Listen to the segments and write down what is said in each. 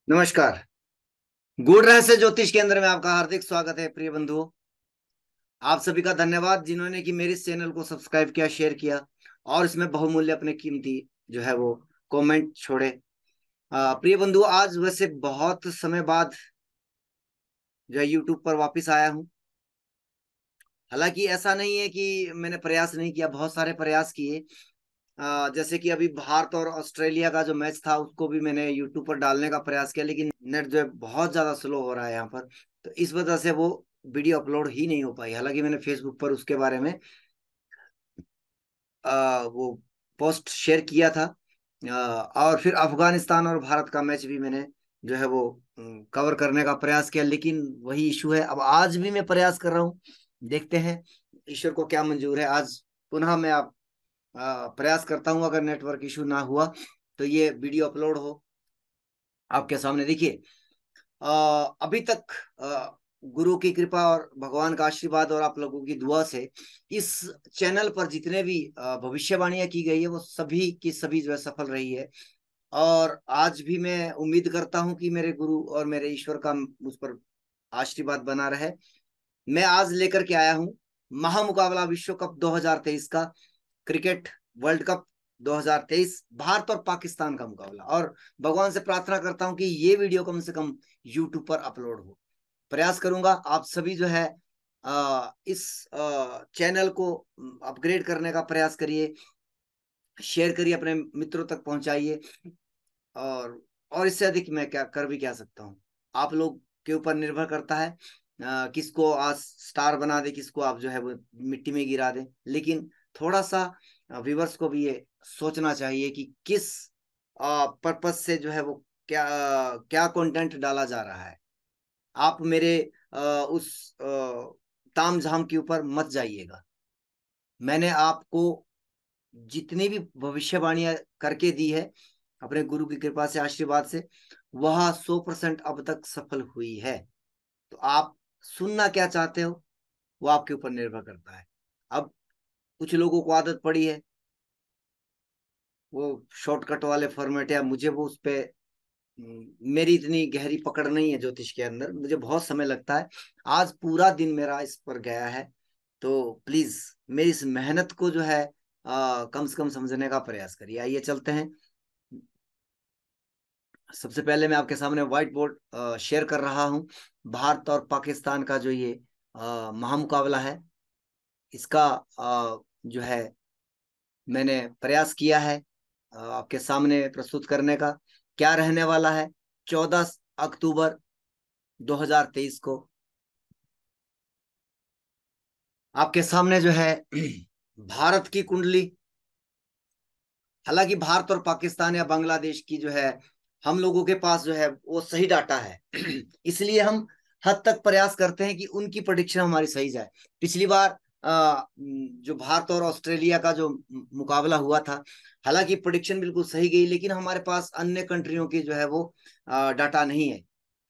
नमस्कार। गूढ़ रहस्य ज्योतिष केंद्र में आपका हार्दिक स्वागत है प्रिय बंधुओं। आप सभी का धन्यवाद जिन्होंने कि मेरे इस चैनल को सब्सक्राइब किया, शेयर किया और इसमें बहुमूल्य अपने कीमती जो है वो कमेंट छोड़े। प्रिय बंधुओं, आज वैसे बहुत समय बाद जो है यूट्यूब पर वापस आया हूँ। हालांकि ऐसा नहीं है कि मैंने प्रयास नहीं किया, बहुत सारे प्रयास किए। जैसे कि अभी भारत और ऑस्ट्रेलिया का जो मैच था उसको भी मैंने यूट्यूब पर डालने का प्रयास किया, लेकिन नेट जो है बहुत ज्यादा स्लो हो रहा है यहाँ पर। तो इस वजह से वो वीडियो अपलोड ही नहीं हो पाई। हालांकि मैंने फेसबुक पर उसके बारे में वो पोस्ट शेयर किया था। और फिर अफगानिस्तान और भारत का मैच भी मैंने जो है वो कवर करने का प्रयास किया, लेकिन वही इशू है। अब आज भी मैं प्रयास कर रहा हूँ, देखते हैं ईश्वर को क्या मंजूर है। आज पुनः मैं आप प्रयास करता हूँ, अगर नेटवर्क इशू ना हुआ तो ये वीडियो अपलोड हो आपके सामने। देखिए, अभी तक गुरु की कृपा और भगवान का आशीर्वाद और आप लोगों की दुआ से इस चैनल पर जितने भी भविष्यवाणियां की गई है वो सभी की सभी जो है सफल रही है। और आज भी मैं उम्मीद करता हूं कि मेरे गुरु और मेरे ईश्वर का मुझ पर आशीर्वाद बना रहे। मैं आज लेकर के आया हूं महामुकाबला विश्व कप 2023 का, क्रिकेट वर्ल्ड कप 2023, भारत और पाकिस्तान का मुकाबला। और भगवान से प्रार्थना करता हूं कि ये वीडियो कम से कम यूट्यूब पर अपलोड हो। प्रयास करूंगा। आप सभी जो है इस चैनल को अपग्रेड करने का प्रयास करिए, शेयर करिए, अपने मित्रों तक पहुंचाइए। और और इससे अधिक मैं क्या कर भी क्या सकता हूँ। आप लोग के ऊपर निर्भर करता है किसको आज स्टार बना दे, किसको आप जो है वो मिट्टी में गिरा दे। लेकिन थोड़ा सा व्यूवर्स को भी ये सोचना चाहिए कि किस पर्पज से जो है वो क्या क्या कंटेंट डाला जा रहा है। आप मेरे उस ताम झाम के ऊपर मत जाइएगा। मैंने आपको जितनी भी भविष्यवाणियां करके दी है अपने गुरु की कृपा से, आशीर्वाद से, वह 100% अब तक सफल हुई है। तो आप सुनना क्या चाहते हो वो आपके ऊपर निर्भर करता है। अब कुछ लोगों को आदत पड़ी है वो शॉर्टकट वाले फॉर्मेट, या मुझे वो उस पे मेरी इतनी गहरी पकड़ नहीं है ज्योतिष के अंदर, मुझे बहुत समय लगता है। आज पूरा दिन मेरा इस पर गया है। तो प्लीज मेरी इस मेहनत को जो है कम से कम समझने का प्रयास करिए। आइए चलते हैं। सबसे पहले मैं आपके सामने व्हाइट बोर्ड शेयर कर रहा हूँ। भारत और पाकिस्तान का जो ये महामुकाबला है, इसका जो है मैंने प्रयास किया है आपके सामने प्रस्तुत करने का। क्या रहने वाला है 14 अक्टूबर 2023 को आपके सामने जो है भारत की कुंडली। हालांकि भारत और पाकिस्तान या बांग्लादेश की जो है हम लोगों के पास जो है वो सही डाटा है इसलिए हम हद तक प्रयास करते हैं कि उनकी प्रेडिक्शन हमारी सही जाए। पिछली बार जो भारत और ऑस्ट्रेलिया का जो मुकाबला हुआ था, हालांकि प्रेडिक्शन बिल्कुल सही गई, लेकिन हमारे पास अन्य कंट्रियों की जो है वो डाटा नहीं है।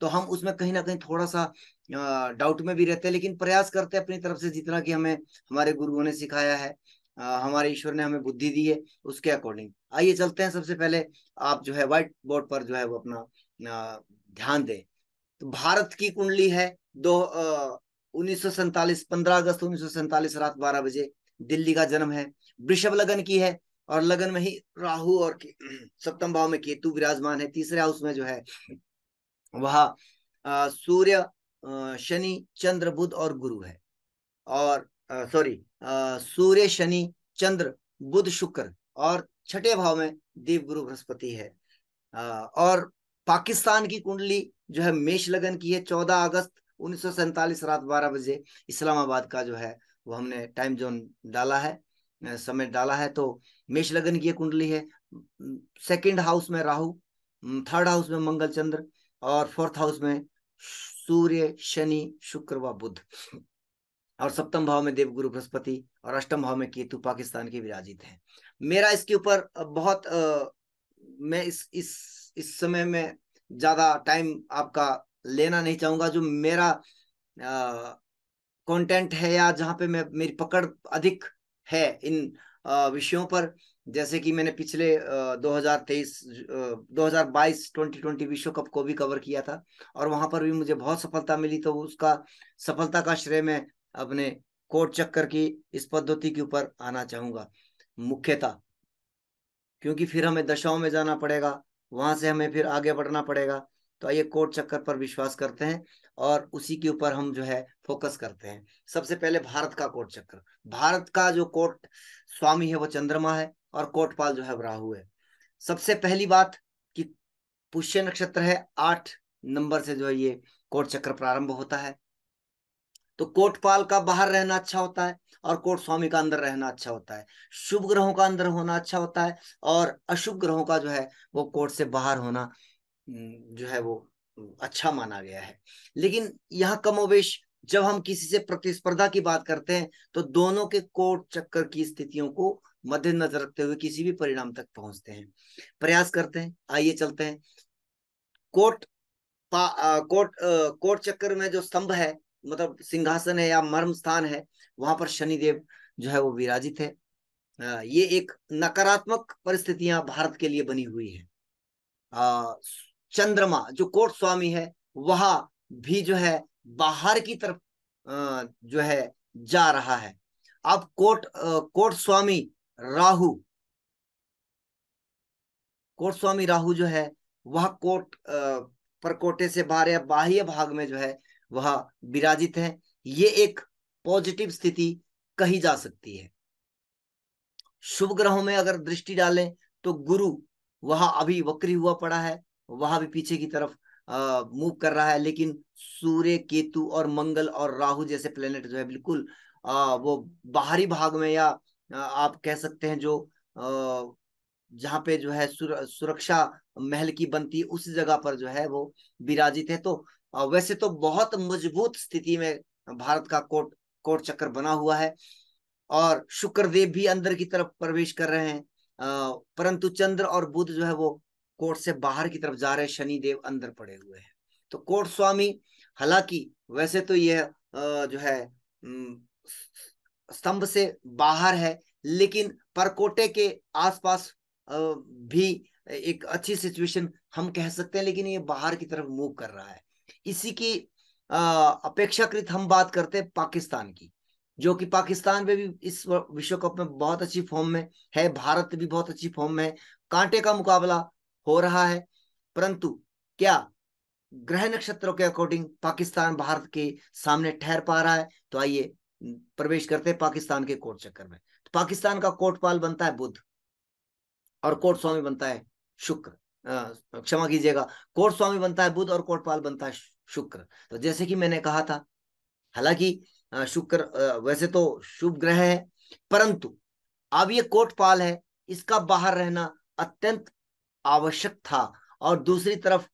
तो हम उसमें कहीं ना कहीं थोड़ा सा डाउट में भी रहते हैं, लेकिन प्रयास करते हैं अपनी तरफ से जितना कि हमें हमारे गुरुओं ने सिखाया है, हमारे ईश्वर ने हमें बुद्धि दी है उसके अकॉर्डिंग। आइए चलते हैं। सबसे पहले आप जो है व्हाइट बोर्ड पर जो है वो अपना ध्यान दें। तो भारत की कुंडली है दो 1947, 15 अगस्त 1947 रात 12 बजे दिल्ली का जन्म है। वृषभ लगन की है और लगन में ही राहु और सप्तम भाव में केतु विराजमान है। तीसरे हाउस में जो है वह सूर्य, शनि, चंद्र, बुध और गुरु है। और सॉरी, सूर्य, शनि, चंद्र, बुध, शुक्र और छठे भाव में देव गुरु बृहस्पति है। और पाकिस्तान की कुंडली जो है मेष लगन की है। 14 अगस्त 1947 रात 12 बजे इस्लामाबाद का जो है वो हमने टाइम जोन डाला है, समय डाला है। तो मेष लगन की कुंडली है। सेकंड हाउस में राहु, थर्ड हाउस में मंगल चंद्र और फोर्थ हाउस में सूर्य, शनि, शुक्र व बुध। और सप्तम भाव में देवगुरु बृहस्पति और अष्टम भाव में केतु पाकिस्तान के विराजित हैं। मेरा इसके ऊपर बहुत मैं इस समय में ज्यादा टाइम आपका लेना नहीं चाहूंगा। जो मेरा कंटेंट है या जहाँ पे मैं मेरी पकड़ अधिक है इन विषयों पर, जैसे कि मैंने पिछले 2023 2022 2020 विश्व कप को भी कवर किया था, और वहां पर भी मुझे बहुत सफलता मिली। तो उसका सफलता का श्रेय मैं अपने कोर्ट चक्कर की इस पद्धति के ऊपर आना चाहूंगा मुख्यतः, क्योंकि फिर हमें दशाओं में जाना पड़ेगा, वहां से हमें फिर आगे बढ़ना पड़ेगा। तो आइए कोर्ट चक्कर पर विश्वास करते हैं और उसी के ऊपर हम जो है फोकस करते हैं। सबसे पहले भारत का कोर्ट चक्कर। भारत का जो कोर्ट स्वामी है वो चंद्रमा है, और कोटपाल जो है वो राहु है। सबसे पहली बात कि पुष्य नक्षत्र है, 8 नंबर से जो है ये कोर्ट चक्र प्रारंभ होता है। तो कोटपाल का बाहर रहना अच्छा होता है, और कोट स्वामी का अंदर रहना अच्छा होता है। शुभ ग्रहों का अंदर होना अच्छा होता है, और अशुभ ग्रहों का जो है वो कोट से बाहर होना जो है वो अच्छा माना गया है। लेकिन यहाँ कमोवेश जब हम किसी से प्रतिस्पर्धा की बात करते हैं तो दोनों के कोट चक्कर की स्थितियों को मद्देनजर रखते हुए किसी भी परिणाम तक पहुंचते हैं, प्रयास करते हैं। आइए चलते हैं। कोट कोट चक्कर में जो स्तंभ है, मतलब सिंहासन है या मर्म स्थान है, वहां पर शनिदेव जो है वो विराजित है। ये एक नकारात्मक परिस्थितियां भारत के लिए बनी हुई है। अ, चंद्रमा जो कोट स्वामी है वह भी जो है बाहर की तरफ जो है जा रहा है। अब कोट स्वामी राहु, कोट स्वामी राहु जो है वह कोट परकोटे से बाहर या बाह्य भाग में जो है वह विराजित है। ये एक पॉजिटिव स्थिति कही जा सकती है। शुभ ग्रहों में अगर दृष्टि डालें तो गुरु वह अभी वक्री हुआ पड़ा है, वह भी पीछे की तरफ मूव कर रहा है। लेकिन सूर्य, केतु और मंगल और राहु जैसे प्लेनेट जो है बिल्कुल वो बाहरी भाग में, या आप कह सकते हैं जो जहाँ पे जो है सुरक्षा महल की बनती है उस जगह पर जो है वो विराजित है। तो वैसे तो बहुत मजबूत स्थिति में भारत का कोट कोट चक्र बना हुआ है, और शुक्र देव भी अंदर की तरफ प्रवेश कर रहे हैं। परंतु चंद्र और बुध जो है वो कोट से बाहर की तरफ जा रहे हैं, शनि देव अंदर पड़े हुए हैं। तो कोट स्वामी हालांकि वैसे तो यह जो है स्तंभ से बाहर है, लेकिन परकोटे के आसपास भी एक अच्छी सिचुएशन हम कह सकते हैं, लेकिन ये बाहर की तरफ मूव कर रहा है। इसी की अपेक्षाकृत हम बात करते हैं पाकिस्तान की, जो कि पाकिस्तान में भी इस विश्व कप में बहुत अच्छी फॉर्म में है, भारत भी बहुत अच्छी फॉर्म में है। कांटे का मुकाबला हो रहा है, परंतु क्या ग्रह नक्षत्रों के अकॉर्डिंग पाकिस्तान भारत के सामने ठहर पा रहा है? तो आइए प्रवेश करते हैं पाकिस्तान के कोर्ट चक्कर में। तो पाकिस्तान का कोटपाल बनता है बुध, और कोर्ट स्वामी बनता है शुक्र। क्षमा कीजिएगा, कोर्ट स्वामी बनता है बुध और कोटपाल बनता है शुक्र। तो जैसे कि मैंने कहा था, हालांकि शुक्र वैसे तो शुभ ग्रह है, परंतु अब ये कोटपाल है, इसका बाहर रहना अत्यंत आवश्यक था। और दूसरी तरफ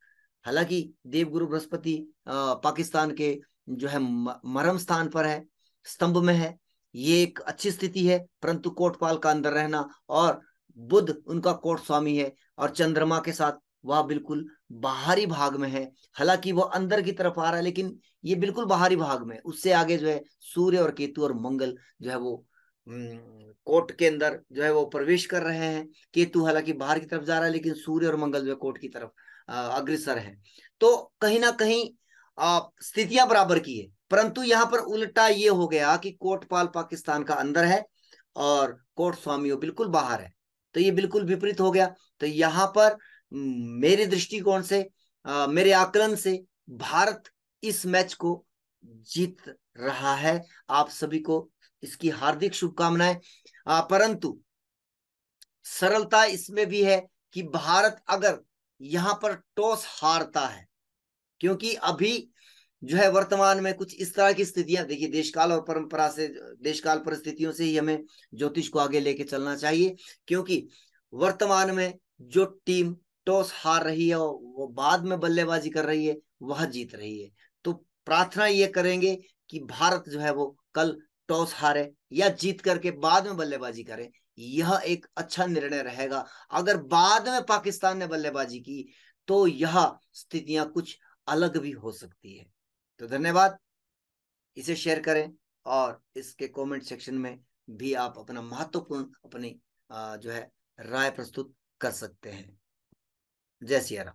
हालांकि देवगुरु बृहस्पति पाकिस्तान के जो है मरम स्थान पर है, स्तंभ में है, ये एक अच्छी स्थिति है। परंतु कोटपाल का अंदर रहना, और बुध उनका कोट स्वामी है, और चंद्रमा के साथ वह बिल्कुल बाहरी भाग में है। हालांकि वो अंदर की तरफ आ रहा है, लेकिन ये बिल्कुल बाहरी भाग में। उससे आगे जो है सूर्य और केतु और मंगल जो है वो कोट के अंदर जो है वो प्रवेश कर रहे हैं। केतु हालांकि बाहर की तरफ जा रहा है, लेकिन सूर्य और मंगल जो है कोट की तरफ अग्रसर है। तो कहीं ना कहीं स्थितियां बराबर की है, परंतु यहाँ पर उल्टा ये हो गया कि कोटपाल पाकिस्तान का अंदर है और कोट स्वामियों बिल्कुल बाहर है। तो ये बिल्कुल विपरीत हो गया। तो यहाँ पर मेरे दृष्टिकोण से, मेरे आकलन से भारत इस मैच को जीत रहा है। आप सभी को इसकी हार्दिक शुभकामनाएं। परंतु सरलता इसमें भी है कि भारत अगर यहाँ पर टॉस हारता है, क्योंकि अभी जो है वर्तमान में कुछ इस तरह की स्थितियां, देखिए देशकाल और परंपरा से, देशकाल परिस्थितियों से ही हमें ज्योतिष को आगे लेके चलना चाहिए। क्योंकि वर्तमान में जो टीम टॉस हार रही है और वो बाद में बल्लेबाजी कर रही है वह जीत रही है। तो प्रार्थना ये करेंगे कि भारत जो है वो कल टॉस हारे या जीत करके बाद में बल्लेबाजी करे। यह एक अच्छा निर्णय रहेगा। अगर बाद में पाकिस्तान ने बल्लेबाजी की तो यह स्थितियां कुछ अलग भी हो सकती है। तो धन्यवाद, इसे शेयर करें, और इसके कमेंट सेक्शन में भी आप अपना महत्वपूर्ण अपनी जो है राय प्रस्तुत कर सकते हैं। जय सिया राम।